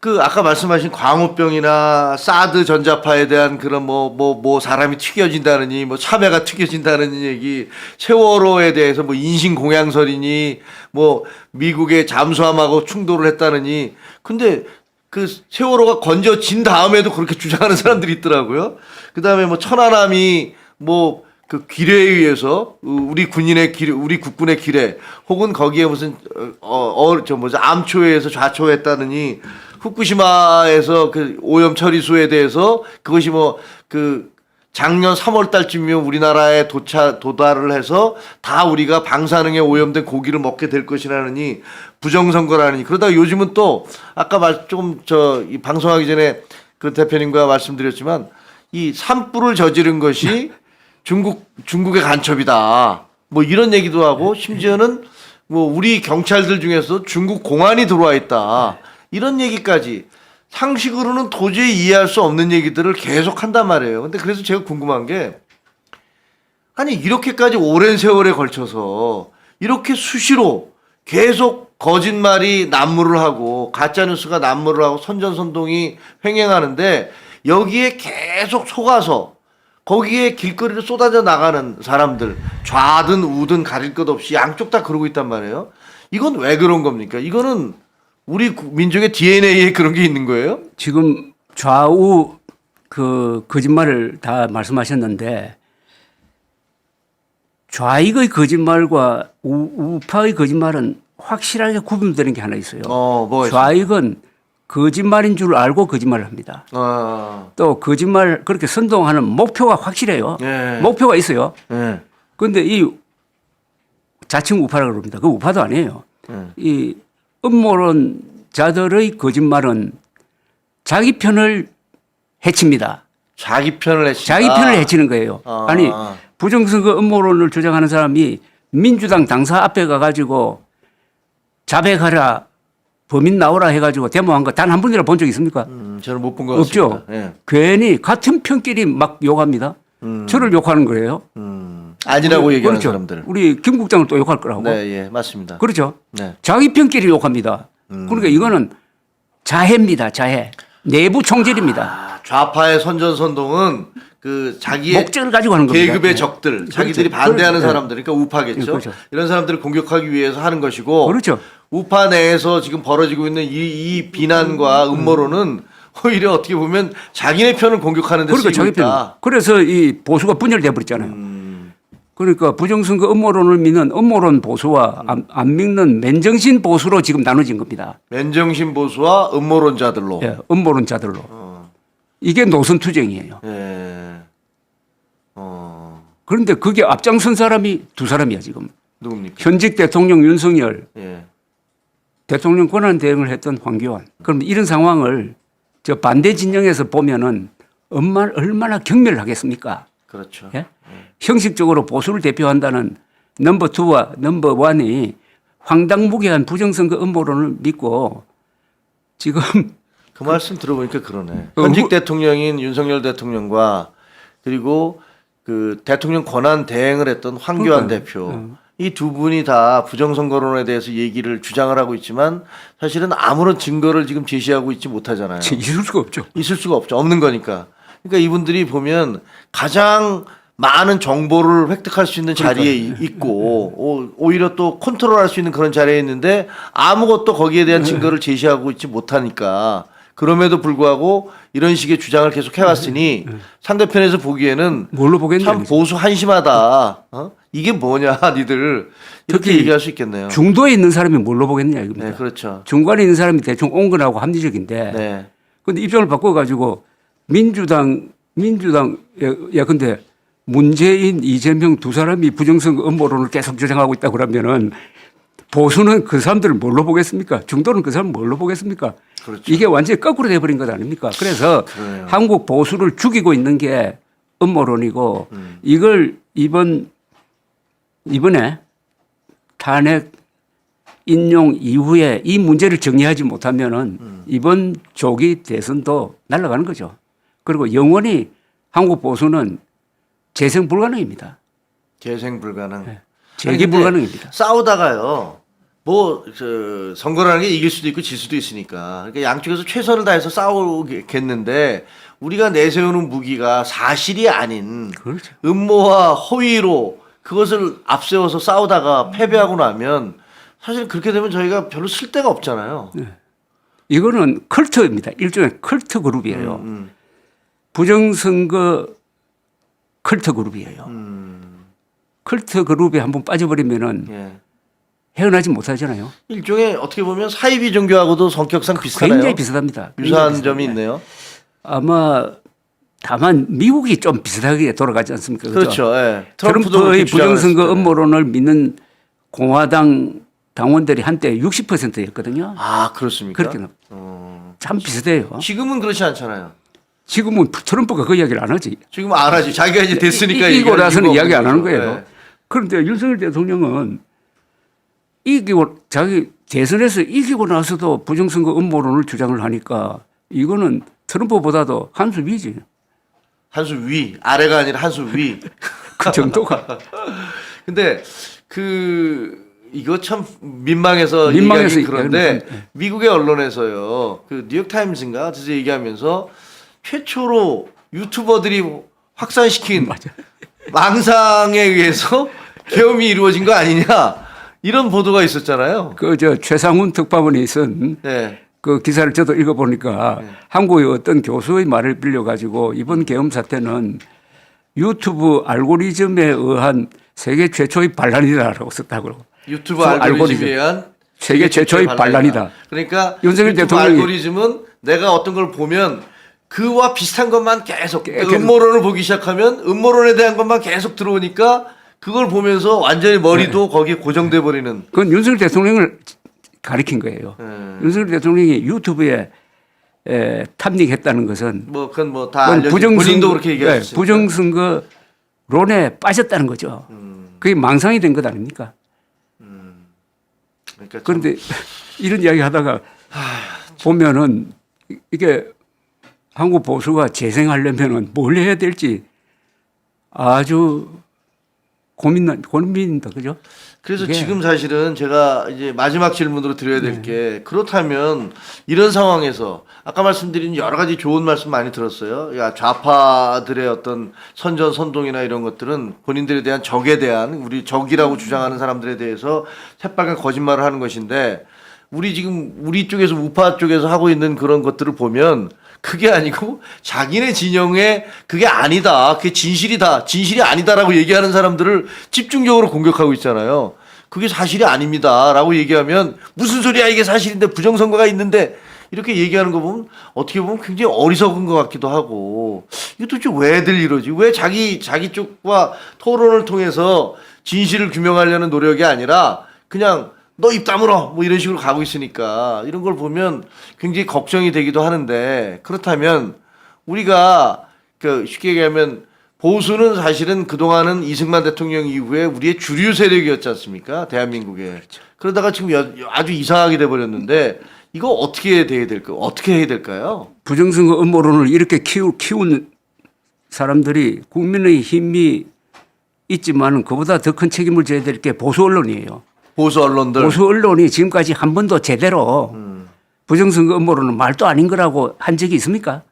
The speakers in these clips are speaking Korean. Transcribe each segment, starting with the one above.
그 아까 말씀하신 광우병이나 사드 전자파에 대한 그런 뭐 사람이 튀겨진다느니 뭐 참외가 튀겨진다는 얘기, 세월호에 대해서 뭐 인신공양설이니 뭐 미국의 잠수함하고 충돌을 했다느니, 근데 그 세월호가 건져진 다음에도 그렇게 주장하는 사람들이 있더라고요. 그다음에 뭐 천안함이 뭐 그 기뢰에 의해서 우리 군인의 기뢰, 우리 국군의 기뢰, 혹은 거기에 무슨 암초에 의해서 좌초했다느니, 후쿠시마에서 그 오염 처리수에 대해서 그것이 뭐 그 작년 3월 달쯤이면 우리나라에 도달을 해서 다 우리가 방사능에 오염된 고기를 먹게 될 것이라느니, 부정선거라느니. 그러다가 요즘은 또 아까 이 방송하기 전에 그 대표님과 말씀드렸지만, 이 산불을 저지른 것이 중국의 간첩이다, 뭐 이런 얘기도 하고, 심지어는 뭐 우리 경찰들 중에서 중국 공안이 들어와 있다, 이런 얘기까지 상식으로는 도저히 이해할 수 없는 얘기들을 계속 한단 말이에요. 근데 그래서 제가 궁금한 게, 아니 이렇게까지 오랜 세월에 걸쳐서 이렇게 수시로 계속 거짓말이 난무를 하고 가짜뉴스가 난무를 하고 선전선동이 횡행하는데, 여기에 계속 속아서 거기에 길거리로 쏟아져 나가는 사람들, 좌든 우든 가릴 것 없이 양쪽 다 그러고 있단 말이에요. 이건 왜 그런 겁니까? 이거는 우리 민족의 DNA에 그런 게 있는 거예요? 지금 좌우 그 거짓말을 다 말씀하셨는데, 좌익의 거짓말과 우파의 거짓말은 확실하게 구분되는 게 하나 있어요. 좌익은 거짓말인 줄 알고 거짓말을 합니다. 또 거짓말 그렇게 선동하는 목표가 확실해요. 예. 목표가 있어요. 예. 그런데 이 자칭 우파라고 그럽니다. 그 우파도 아니에요. 이 음모론자들의 거짓말은 자기 편을 해칩니다. 자기 편을 해친다. 자기 편을 해치는 거예요. 아니, 부정선거 음모론을 주장하는 사람이 민주당 당사 앞에 가가지고 자백하라, 범인 나오라 해가지고 데모한 거 단 한 분이라 본 적 있습니까? 저는 못 본 것 같습니다. 없죠. 예. 괜히 같은 편끼리 막 욕합니다. 저를 욕하는 거예요. 아니라고 얘기하는 그렇죠. 사람들. 우리 김 국장을 또 욕할 거라고. 네, 예, 맞습니다. 그렇죠. 네. 자기 편끼리 욕합니다. 그러니까 이거는 자해입니다. 자해. 내부 총질입니다. 좌파의 선전선동은 그 자기의 목적을 가지고 하는 겁니다. 계급의 네. 적들, 자기들이 그렇죠. 반대하는 그렇죠. 사람들, 그러니까 우파겠죠. 그렇죠. 이런 사람들을 공격하기 위해서 하는 것이고, 그렇죠. 우파 내에서 지금 벌어지고 있는 이 비난과 음모론은 오히려 어떻게 보면 자기네 편을 공격하는 데 쓰이고 그러니까 있다. 그래서 이 보수가 분열돼 버렸잖아요. 그러니까 부정선거 음모론을 믿는 음모론 보수와 안 믿는 맨정신 보수로 지금 나눠진 겁니다. 맨정신 보수와 음모론자들로. 예, 음모론자들로. 이게 노선 투쟁이에요. 예. 그런데 그게 앞장선 사람이 두 사람이야 지금. 누굽니까? 현직 대통령 윤석열, 예. 대통령 권한 대행을 했던 황교안. 그럼 이런 상황을 저 반대 진영에서 보면은 얼마나 경멸하겠습니까? 그렇죠. 예? 형식적으로 보수를 대표한다는 넘버 2와 넘버 1이 황당무계한 부정선거 음모론을 믿고 지금 그 말씀 들어보니까 그러네. 현직 대통령인 윤석열 대통령과 그리고 그 대통령 권한 대행을 했던 황교안 대표, 이 두 분이 다 부정선거론에 대해서 얘기를 주장을 하고 있지만 사실은 아무런 증거를 지금 제시하고 있지 못하잖아요. 있을 수가 없죠. 있을 수가 없죠. 없는 거니까. 그러니까 이분들이 보면 가장 많은 정보를 획득할 수 있는 자리에 있고, 오히려 또 컨트롤할 수 있는 그런 자리에 있는데 아무것도 거기에 대한 증거를 제시하고 있지 못하니까, 그럼에도 불구하고 이런 식의 주장을 계속 해왔으니 상대편에서 보기에는 뭘로 보겠냐? 참 보수 한심하다. 이게 뭐냐, 니들. 이렇게 얘기할 수 있겠네요. 중도에 있는 사람이 뭘로 보겠냐 이겁니다. 네, 그렇죠. 중간에 있는 사람이 대충 온건하고 합리적인데, 네. 근데 입장을 바꿔가지고 민주당, 야, 근데 문재인, 이재명 두 사람이 부정선거 음모론을 계속 주장하고 있다고 그러면은 보수는 그 사람들을 뭘로 보겠습니까? 중도는 그 사람을 뭘로 보겠습니까? 그렇죠. 이게 완전히 거꾸로 돼버린 것 아닙니까? 그래서 그래요. 한국 보수를 죽이고 있는 게 음모론이고, 이걸 이번에 탄핵 인용 이후에 이 문제를 정리하지 못하면은 이번 조기 대선도 날아가는 거죠. 그리고 영원히 한국 보수는 재생 불가능입니다. 재생 불가능. 네. 재기 불가능입니다. 싸우다가요, 뭐 선거라는 게 이길 수도 있고 질 수도 있으니까 그러니까 양쪽에서 최선을 다해서 싸우겠는데 우리가 내세우는 무기가 사실이 아닌 그렇죠. 음모와 허위로 그것을 앞세워서 싸우다가 패배하고 나면 사실 그렇게 되면 저희가 별로 쓸 데가 없잖아요. 이거는 컬트입니다. 일종의 컬트 그룹이에요. 음. 부정선거 컬트 그룹이에요. 컬트 그룹에 한번 빠져버리면은 예. 헤어나지 못하잖아요. 일종의 어떻게 보면 사이비 종교하고도 성격상 비슷하네요. 굉장히 비슷합니다. 유사한 굉장히 점이 비슷합니다. 있네요. 아마 다만 미국이 좀 비슷하게 돌아가지 않습니까? 그렇죠. 예. 트럼프도 트럼프의 그렇게 주장을 부정선거 했을 때는. 음모론을 믿는 공화당 당원들이 한때 60%였거든요. 아 그렇습니까? 그렇게 참 비슷해요. 지금은 그렇지 않잖아요. 지금은 트럼프가 그 이야기를 안 하지. 지금 안 하지. 자기가 이제 됐으니까 이기고 나서는 이유가 이야기 안 없는 하는 거죠. 거예요. 예. 그런데 윤석열 대통령은 이기고 자기 대선에서 이기고 나서도 부정선거 음모론을 주장을 하니까 이거는 트럼프보다도 한 수 위지. 한 수 위, 아래가 아니라 한 수 위. 그 정도가. 근데 이거 참 민망해서 민망해서 얘기하기 그런데 얘기하는 미국의 언론에서요. 그 뉴욕 타임스인가 어디서 얘기하면서 최초로 유튜버들이 확산시킨 망상에 의해서 계엄이 이루어진 거 아니냐 이런 보도가 있었잖아요. 그 최상훈 특파원이 쓴 네. 그 기사를 저도 읽어보니까 한국의 어떤 교수의 말을 빌려가지고 이번 계엄 사태는 유튜브 알고리즘에 의한 세계 최초의 반란이다라고 썼다고. 유튜브 알고리즘에 의한 세계 최초의 반란이다. 그러니까 윤석열 유튜브 대통령이 알고리즘은 내가 어떤 걸 보면 그와 비슷한 것만 계속 음모론을 보기 시작하면 음모론에 대한 것만 계속 들어오니까 그걸 보면서 완전히 머리도 거기에 고정돼 버리는. 그건 윤석열 대통령을 가리킨 거예요. 윤석열 대통령이 유튜브에 탐닉했다는 것은 그건 뭐 다 알려진 본인도 그렇게 얘기하셨어요. 부정선거론에 빠졌다는 거죠. 그게 망상이 된 것 아닙니까? 그러니까 그런데 이런 이야기 하다가 보면은 이게 한국 보수가 재생하려면은 뭘 해야 될지 아주 고민입니다. 그죠? 그래서 이게 지금 사실은 제가 이제 마지막 질문으로 드려야 될 게 그렇다면 이런 상황에서 아까 말씀드린 여러 가지 좋은 말씀 많이 들었어요. 야, 좌파들의 어떤 선전선동이나 이런 것들은 본인들에 대한 적에 대한 우리 적이라고 주장하는 사람들에 대해서 새빨간 거짓말을 하는 것인데 우리 쪽에서 우파 쪽에서 하고 있는 그런 것들을 보면 그게 아니고 자기네 진영에 그게 아니다. 그게 진실이다. 진실이 아니다라고 얘기하는 사람들을 집중적으로 공격하고 있잖아요. 그게 사실이 아닙니다라고 얘기하면 무슨 소리야 이게 사실인데 부정선거가 있는데 이렇게 얘기하는 거 보면 어떻게 보면 굉장히 어리석은 것 같기도 하고 이거 도대체 왜들 이러지? 왜 자기 쪽과 토론을 통해서 진실을 규명하려는 노력이 아니라 그냥 너 입 다물어 뭐 이런 식으로 가고 있으니까 이런 걸 보면 굉장히 걱정이 되기도 하는데 그렇다면 우리가 쉽게 얘기하면 보수는 사실은 그동안은 이승만 대통령 이후에 우리의 주류 세력이었지 않습니까? 대한민국에. 그렇죠. 그러다가 지금 아주 이상하게 돼버렸는데 이거 어떻게 돼야 될까요? 어떻게 해야 될까요? 부정선거 음모론을 이렇게 키운 사람들이 국민의 힘이 있지만 그보다 더 큰 책임을 져야 될 게 보수 언론이에요. 보수 언론들. 보수 언론이 지금까지 한 번도 제대로 부정선거 음모론은 말도 아닌 거라고 한 적이 있습니까?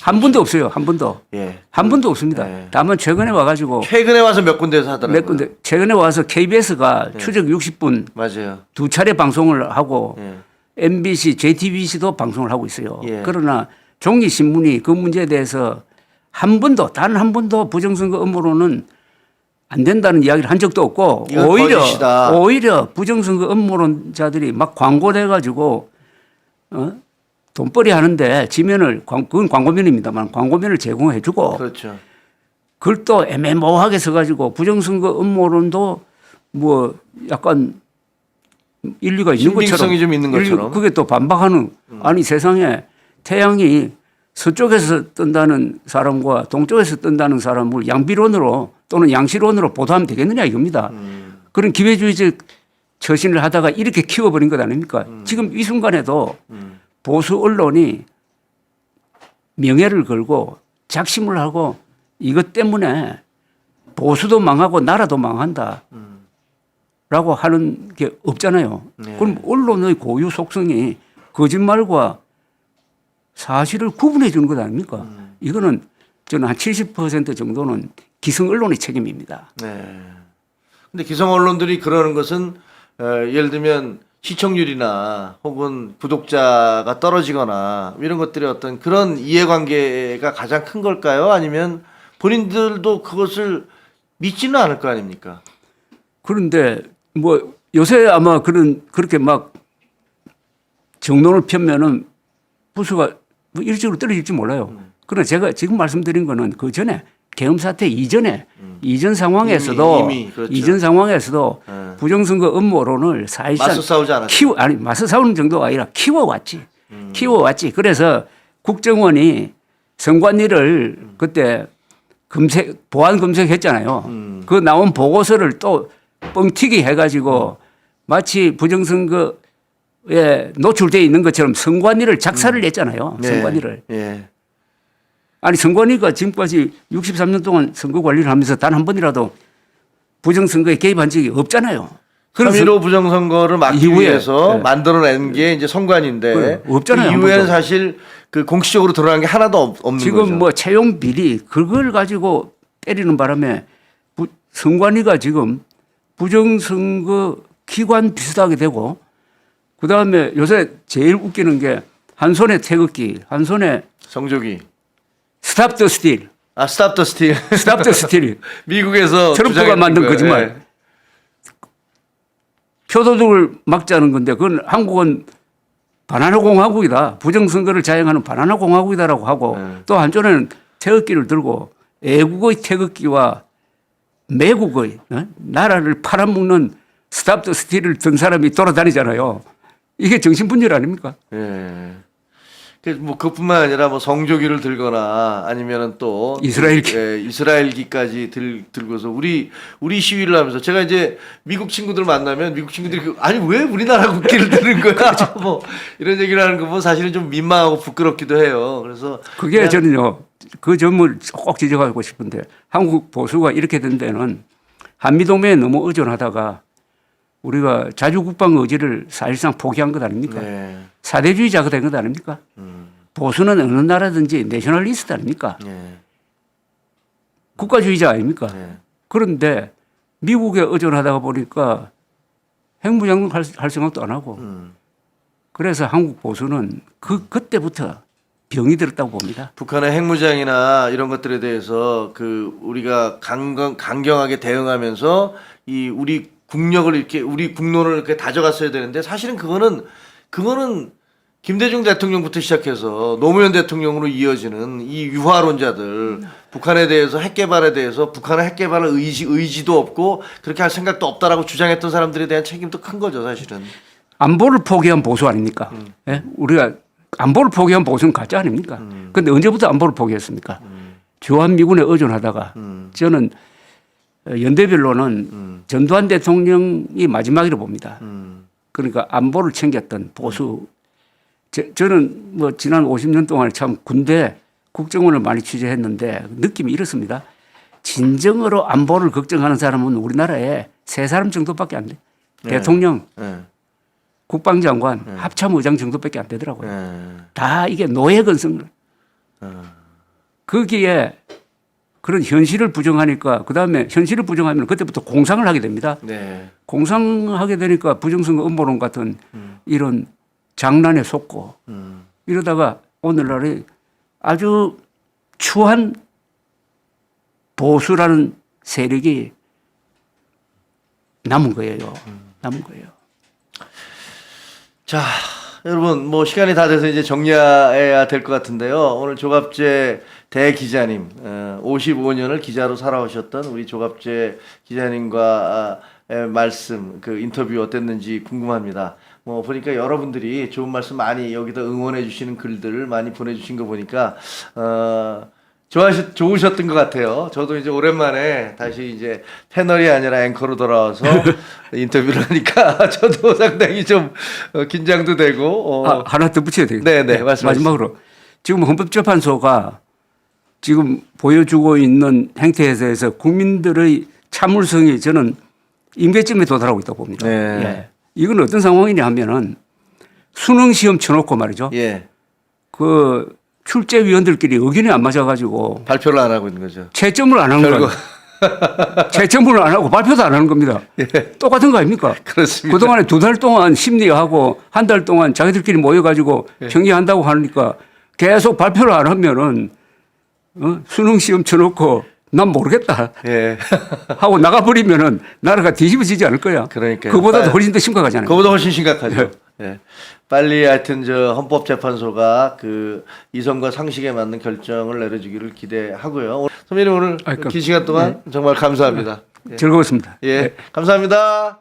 한 번도 없어요. 한 번도. 예. 한 번도 없습니다. 예. 다만 최근에 와가지고 최근에 와서 몇 군데에서 하더라고요. 몇 군데 최근에 와서 KBS가 추적 60분 맞아요. 두 차례 방송을 하고 예. MBC, JTBC도 방송을 하고 있어요. 예. 그러나 종이 신문이 그 문제에 대해서 한 번도 단 한 번도 부정선거 음모론은 안 된다는 이야기를 한 적도 없고 이건 거짓이다. 오히려 부정선거 음모론자들이 막 광고돼 가지고 돈벌이 하는데 지면을 그건 광고면입니다만 광고면을 제공해 주고 그렇죠. 그걸 또 애매모호하게 써 가지고 부정선거 음모론도 뭐 약간 일리가 있는 것처럼 신빙성이 좀 있는 것처럼. 그게 또 반박하는 아니 세상에 태양이 서쪽에서 뜬다는 사람과 동쪽에서 뜬다는 사람을 양비론으로 또는 양시론으로 보도하면 되겠느냐 이겁니다. 그런 기회주의적 처신을 하다가 이렇게 키워버린 것 아닙니까? 지금 이 순간에도 보수 언론이 명예를 걸고 작심을 하고 이것 때문에 보수도 망하고 나라도 망한다. 라고 하는 게 없잖아요. 네. 그럼 언론의 고유 속성이 거짓말과 사실을 구분해 주는 것 아닙니까? 이거는 저는 한 70% 정도는 기성 언론의 책임입니다. 네. 근데 기성 언론들이 그러는 것은 예를 들면 시청률이나 혹은 구독자가 떨어지거나 이런 것들이 어떤 그런 이해관계가 가장 큰 걸까요? 아니면 본인들도 그것을 믿지는 않을 거 아닙니까? 그런데 뭐 요새 아마 그렇게 막 정론을 펴면은 부수가 뭐 일찍으로 떨어질지 몰라요. 그러나 제가 지금 말씀드린 거는 그 전에 계엄 사태 이전에 이전 상황에서도 이미 그렇죠. 이전 상황에서도 네. 부정선거 음모론을 사실상 맞서 싸우지 않았죠. 맞서 싸우는 정도가 아니라 키워왔지. 그래서 국정원이 선관위를 그때 보안 검색했잖아요. 그 나온 보고서를 또 뻥튀기 해가지고 마치 부정선거에 노출돼 있는 것처럼 선관위를 작사를 했잖아요. 네. 선관위를. 예. 아니 선관위가 지금까지 63년 동안 선거 관리를 하면서 단 한 번이라도 부정선거에 개입한 적이 없잖아요. 3.15 부정선거를 막기 이후에, 위해서 네. 만들어낸 게 이제 선관위인데 그래, 없잖아요, 그 한 이후에는 번도. 사실 그 공식적으로 드러난 게 하나도 없는 지금 거죠. 뭐 채용 비리 그걸 가지고 때리는 바람에 선관위가 지금 부정선거 기관 비슷하게 되고 그다음에 요새 제일 웃기는 게 한 손에 태극기 한 손에 성조기. 스탑 더 스틸 아, 스탑 더 스틸. 스탑 더 스틸 미국에서 트럼프가 주장했던 만든 거예요. 거짓말. 예. 표도둑을 막자는 건데 그건 한국은 바나나 공화국이다. 부정선거를 자행하는 바나나 공화국이다라고 하고 또 한쪽에는 태극기를 들고 애국의 태극기와 매국의 나라를 팔아먹는 스탑 더 스틸을 든 사람이 돌아다니잖아요. 이게 정신분열 아닙니까? 예. 뭐 그뿐만 아니라 뭐 성조기를 들거나 아니면은 또 이스라엘기. 예, 이스라엘기까지 들고서 우리 시위를 하면서 제가 이제 미국 친구들 만나면 미국 친구들이 아니 왜 우리나라 국기를 드는 거야? 뭐 이런 얘기를 하는 거 보면 사실은 좀 민망하고 부끄럽기도 해요. 그래서 그게 저는요 그 점을 꼭 지적하고 싶은데 한국 보수가 이렇게 된 데는 한미동맹에 너무 의존하다가 우리가 자주국방 의지를 사실상 포기한 것 아닙니까? 네. 사대주의자가 된 것 아닙니까? 보수는 어느 나라든지 내셔널리스트 아닙니까? 네. 국가주의자 아닙니까? 네. 그런데 미국에 의존하다가 보니까 핵무장 할 생각도 안 하고 그래서 한국 보수는 그때부터 병이 들었다고 봅니다. 북한의 핵무장이나 이런 것들에 대해서 그 우리가 강경하게 대응하면서 이 우리 국력을 이렇게 우리 국론을 이렇게 다져갔어야 되는데 사실은 그거는 김대중 대통령부터 시작해서 노무현 대통령으로 이어지는 이 유화론자들 북한에 대해서 핵 개발에 대해서 북한의 핵 개발을 의지도 없고 그렇게 할 생각도 없다라고 주장했던 사람들에 대한 책임도 큰 거죠, 사실은. 안보를 포기한 보수 아닙니까? 예? 우리가 안보를 포기한 보수는 가짜 아닙니까? 그런데 언제부터 안보를 포기했습니까? 주한미군에 의존하다가 저는 연대별로는 전두환 대통령이 마지막이라고 봅니다. 그러니까 안보를 챙겼던 보수. 저는 뭐 지난 50년 동안 참 군대 국정원을 많이 취재했는데 느낌이 이렇습니다. 진정으로 안보를 걱정하는 사람은 우리나라에 3사람 정도밖에 안 돼. 네. 대통령, 네. 국방장관, 합참의장 정도밖에 안 되더라고요. 네. 다 이게 노예 건설. 거기에 그런 현실을 부정하니까 그다음에 현실을 부정하면 그때부터 공상을 하게 됩니다. 네. 공상하게 되니까 부정선거 음모론 같은 이런 장난에 속고 이러다가 오늘날에 아주 추한 보수라는 세력이 남은 거예요. 남은 거예요. 자, 여러분 뭐 시간이 다 돼서 이제 정리해야 될 것 같은데요. 오늘 조갑재 대기자님, 55년을 기자로 살아오셨던 우리 조갑재 기자님과 말씀, 그 인터뷰 어땠는지 궁금합니다. 뭐 보니까 여러분들이 좋은 말씀 많이 여기다 응원해 주시는 글들을 많이 보내주신 거 보니까 좋으셨던 것 같아요. 저도 이제 오랜만에 다시 이제 패널이 아니라 앵커로 돌아와서 인터뷰를 하니까 저도 상당히 좀 긴장도 되고. 하나 더 붙여야 되겠다. 네네, 말씀하시죠. 마지막으로 지금 헌법재판소가 지금 보여주고 있는 행태에 대해서 국민들의 참을성이 저는 임계점에 도달하고 있다고 봅니다. 네. 예. 이건 어떤 상황이냐 하면은 수능 시험 쳐놓고 말이죠. 예. 그 출제위원들끼리 의견이 안 맞아가지고 발표를 안 하고 있는 거죠. 채점을 안 하는 거예요. 채점을 안 하고 발표도 안 하는 겁니다. 예. 똑같은 거 아닙니까? 그렇습니다. 그동안에 2달 동안 심리하고 한 달 동안 자기들끼리 모여가지고 예. 평의한다고 하니까 계속 발표를 안 하면은 수능 시험 쳐놓고 난 모르겠다 예. 하고 나가버리면은 나라가 뒤집어지지 않을 거야. 그러니까요. 그보다도 훨씬 더 심각하잖아요. 그보다 훨씬 심각하죠. 예. 빨리 하여튼 저 헌법재판소가 그 이성과 상식에 맞는 결정을 내려주기를 기대하고요. 선배님 오늘 긴 시간 동안 정말 감사합니다. 예. 즐거웠습니다. 예. 네. 감사합니다.